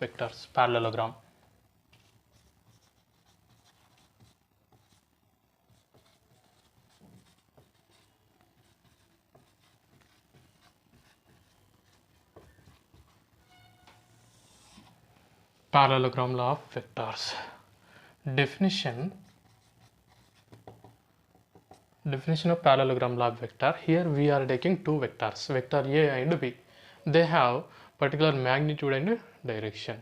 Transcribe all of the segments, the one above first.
vectors, parallelogram. Parallelogram law of vectors. Definition of parallelogram law of vector. Here we are taking two vectors, vector A and B. They have particular magnitude and direction.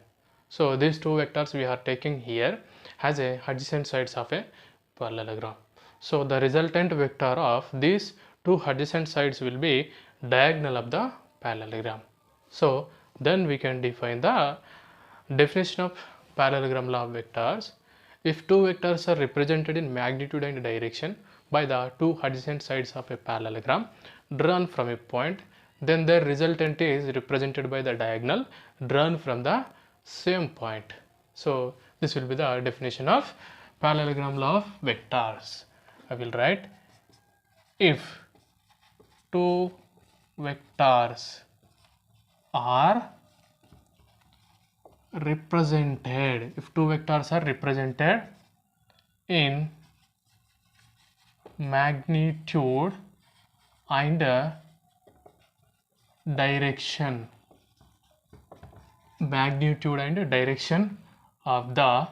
So these two vectors we are taking here has a adjacent sides of a parallelogram. So the resultant vector of these two adjacent sides will be diagonal of the parallelogram. So then we can define the definition of parallelogram law of vectors. If two vectors are represented in magnitude and direction by the two adjacent sides of a parallelogram drawn from a point, then their resultant is represented by the diagonal drawn from the same point. So this will be the definition of parallelogram law of vectors. I will write, if two vectors are represented, in magnitude and direction of the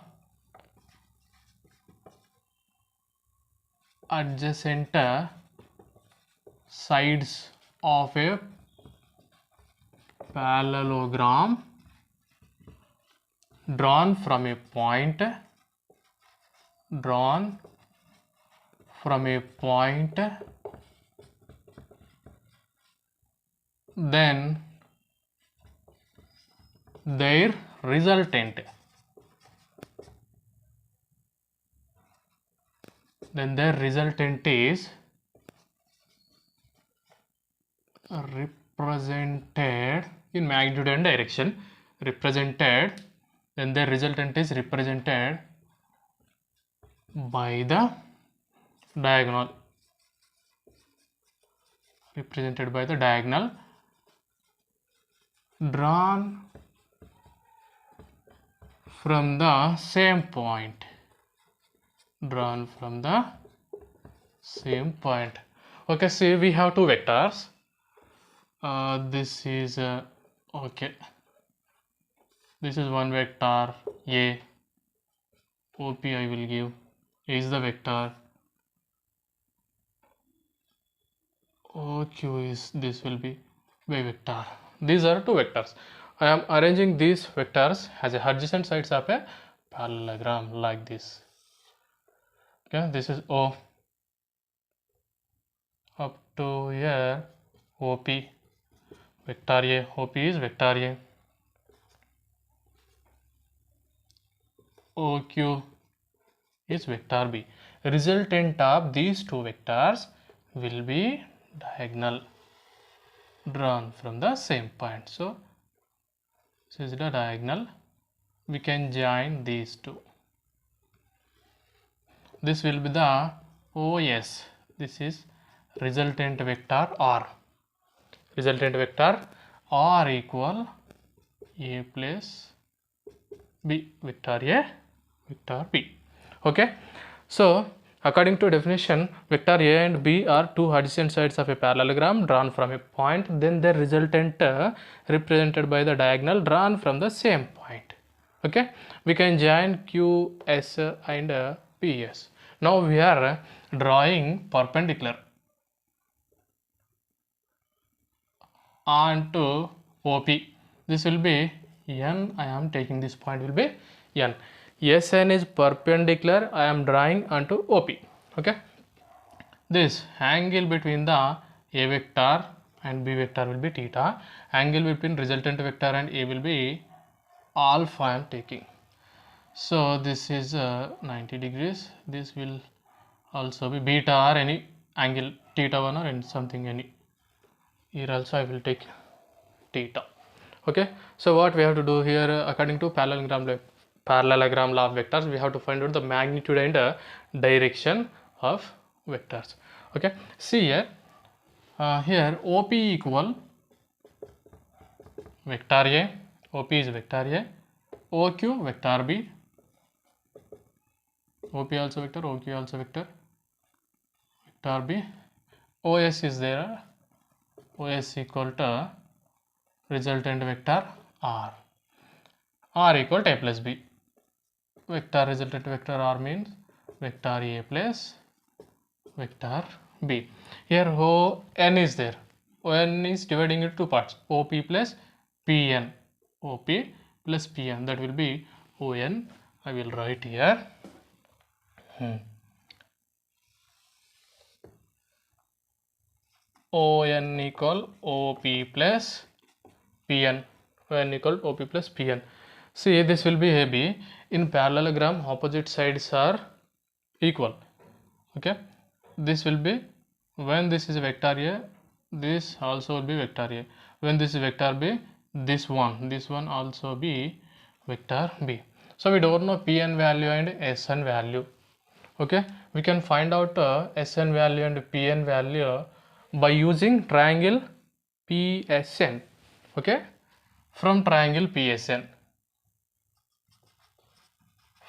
adjacent sides of a parallelogram drawn from a point, then their resultant is represented in magnitude and direction, then their resultant is represented by the diagonal, drawn from the same point, Okay, see, we have two vectors. This is okay. This is one vector A. OP I will give is the vector. OQ is, this will be by vector. These are two vectors. I am arranging these vectors as a adjacent sides of a parallelogram like this. Okay, this is O up to here, OP, vector A, OP is vector A. OQ is vector B. Resultant of these two vectors will be diagonal drawn from the same point. So this is the diagonal. We can join these two. This will be the OS. This is resultant vector R. R equal A plus B, vector A, vector B. Okay, so according to definition, vector A and B are two adjacent sides of a parallelogram drawn from a point, then their resultant represented by the diagonal drawn from the same point. Okay, we can join QS and PS. Now we are drawing perpendicular onto OP. This will be N. I am taking this point will be N. SN is perpendicular. I am drawing onto OP. Okay. This angle between the A vector and B vector will be theta. Angle between resultant vector and A will be alpha. I am taking. So this is 90 degrees. This will also be beta or any angle, theta 1 or something any. Here also I will take theta. Okay, so what we have to do here, according to parallelogram law of vectors, we have to find out the magnitude and direction of vectors. Okay, see here, here OP equal vector A, OP is vector A, OQ vector B, OP also vector, OQ also vector, vector B. OS is there, OS equal to resultant vector R. R equal to A plus B. Vector resultant vector R means vector A plus vector B. Here ON is there. ON is dividing into two parts, OP plus PN. OP plus PN, that will be ON. I will write here. ON equal OP plus PN. ON equal OP plus PN. See, this will be AB. In parallelogram, opposite sides are equal. Okay, this will be, when this is vector A, this also will be vector A. When this is vector B, this one also be vector B. So we don't know Pn value and Sn value. Okay, we can find out Sn value and Pn value by using triangle PSN. Okay, from triangle PSN.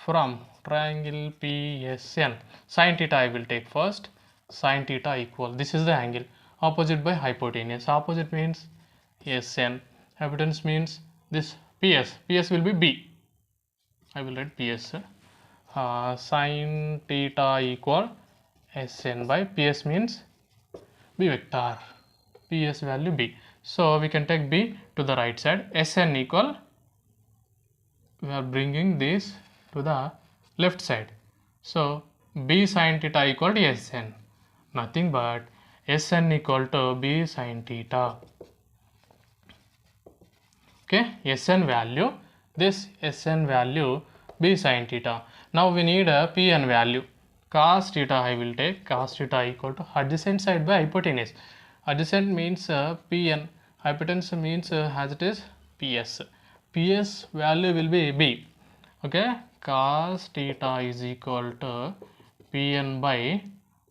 From triangle PSN, sin theta I will take first. Sin theta equal, this is the angle, opposite by hypotenuse. Opposite means SN, hypotenuse means this PS. PS will be B. I will write PS. Sin theta equal SN by PS means B vector. PS value B. So we can take B to the right side. SN equal, we are bringing this to the left side. So B sin theta equal to Sn. Nothing but Sn equal to B sin theta. Okay, Sn value, this Sn value B sin theta. Now we need a Pn value. Cos theta I will take. Cos theta equal to adjacent side by hypotenuse. Adjacent means Pn. Hypotenuse means as it is PS. PS value will be B. Okay, cos theta is equal to Pn by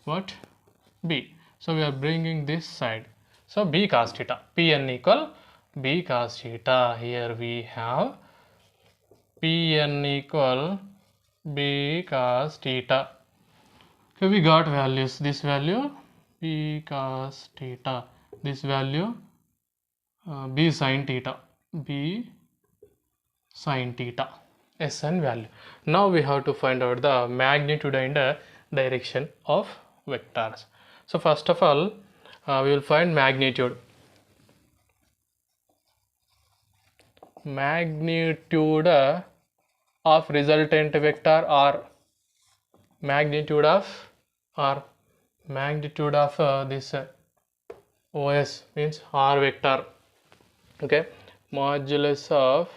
what? B. So we are bringing this side. So B cos theta. Pn equal B cos theta. Here we have Pn equal B cos theta. Okay, we got values. This value B cos theta. This value B sin theta. B sin theta. Sn value. Now we have to find out the magnitude and direction of vectors. So first of all, we will find magnitude. Magnitude of resultant vector R. Magnitude of R. Magnitude of this OS means R vector. Okay, modulus of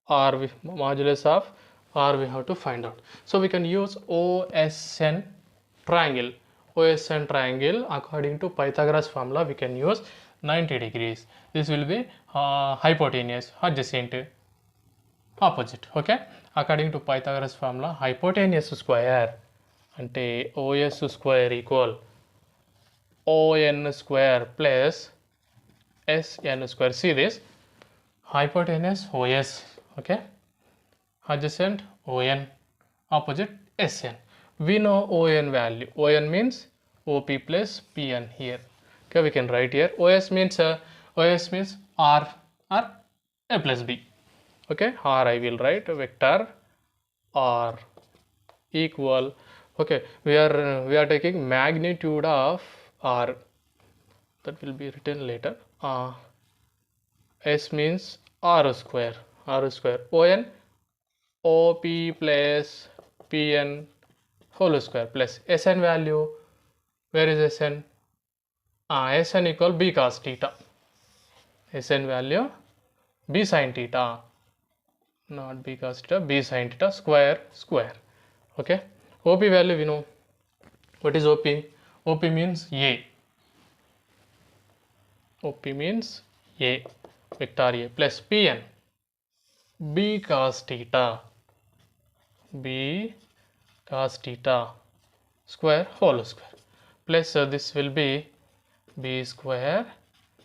R. Modulus of R we have to find out. So we can use OSN triangle. OSN triangle, according to Pythagoras formula, we can use 90 degrees. This will be hypotenuse, adjacent, opposite. Okay, according to Pythagoras formula, hypotenuse square ante OS square equal ON square plus SN square. See this, hypotenuse OS, okay, adjacent ON, opposite SN. We know ON value. ON means OP plus PN here. Okay, we can write here. OS means R or A plus B. Okay, R I will write vector R equal. Okay, we are taking magnitude of R. That will be written later. S means R square. R square. ON OP plus PN whole square plus SN value. Where is SN? Sn equal B cos theta. Sn value B sin theta. Not B cos theta, B sin theta square. Okay. OP value we know. What is OP? OP means A. OP means A. Vector A plus Pn. B cos theta. B cos theta square whole square plus this will be B square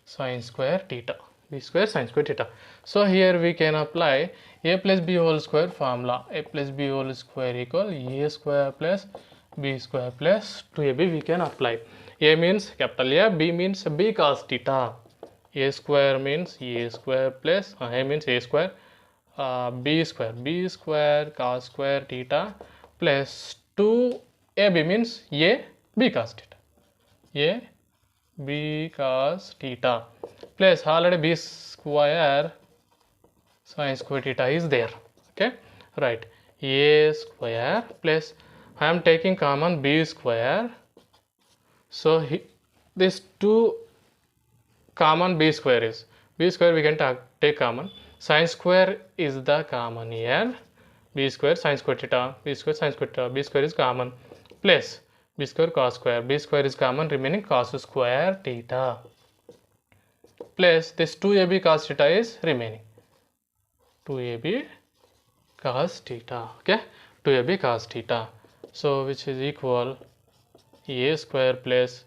sin square theta. b square sin square theta. So here we can apply a plus b whole square formula. A plus b whole square equal a square plus b square plus 2ab we can apply. A means capital A, b means b cos theta. A square means a square plus a means a square, b square cos square theta plus 2ab means a b cos theta. A b cos theta plus already b square sin square theta is there. Okay, right. A square plus I am taking common b square. So this 2 common b square is b square we can take common. Sin square is the common here. B square sin square theta, b square sin square theta, b square is common plus b square cos square, b square is common remaining cos square theta plus this 2ab cos theta is remaining 2ab cos theta. Okay, 2ab cos theta. So which is equal a square plus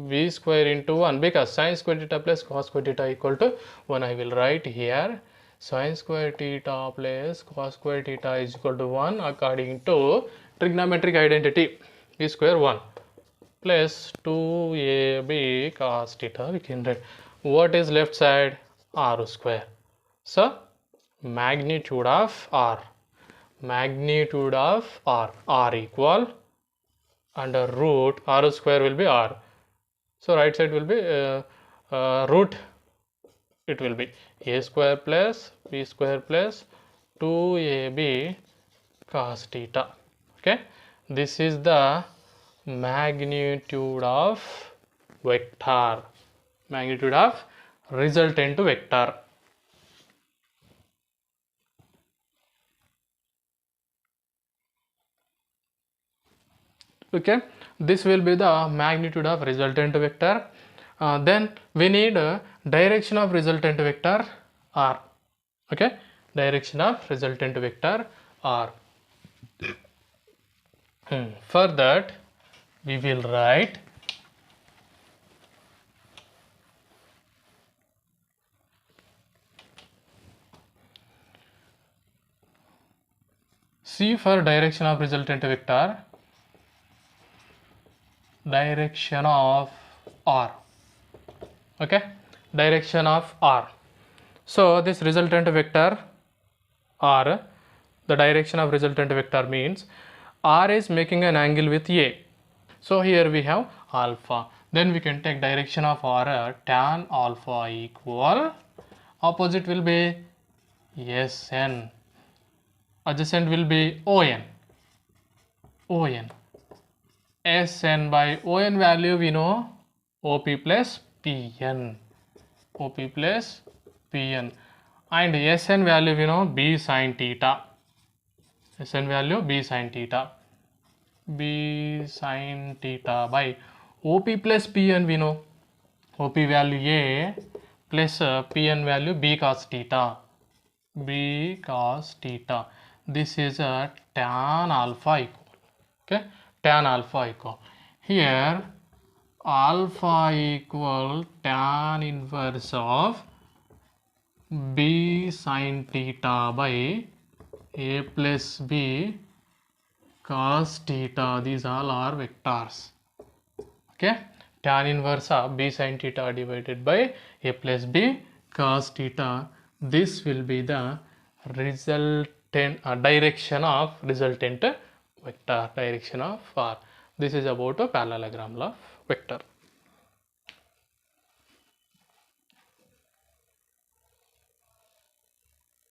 b square into 1 because sin square theta plus cos square theta equal to 1. I will write here sin square theta plus cos square theta is equal to 1 according to trigonometric identity. B square 1 plus 2ab cos theta we can write. What is left side? R square. So magnitude of R R equal under root R square will be R. So right side will be root, it will be a square plus b square plus 2ab cos theta. Okay, this is the magnitude of vector, magnitude of resultant vector. Okay, this will be the magnitude of resultant vector. Then we need direction of resultant vector r. Okay, direction of resultant vector r. For that we will write C for direction of resultant vector, direction of r. Okay, direction of r. So this resultant vector r, the direction of resultant vector means r is making an angle with a. So here we have alpha. Then we can take direction of r, tan alpha equal, opposite will be Sn, adjacent will be On. Sn by On value we know OP plus Pn. And Sn value we know B sin theta. Sn value B sin theta. By OP plus Pn we know. OP value A plus Pn value B cos theta. This is a tan alpha equal. Okay, tan alpha equal. Here alpha equal tan inverse of B sin theta by A plus B cos theta. These all are vectors. Okay, tan inverse of B sin theta divided by A plus B cos theta. This will be the resultant direction of resultant vector, direction of r. This is about a parallelogram of vector.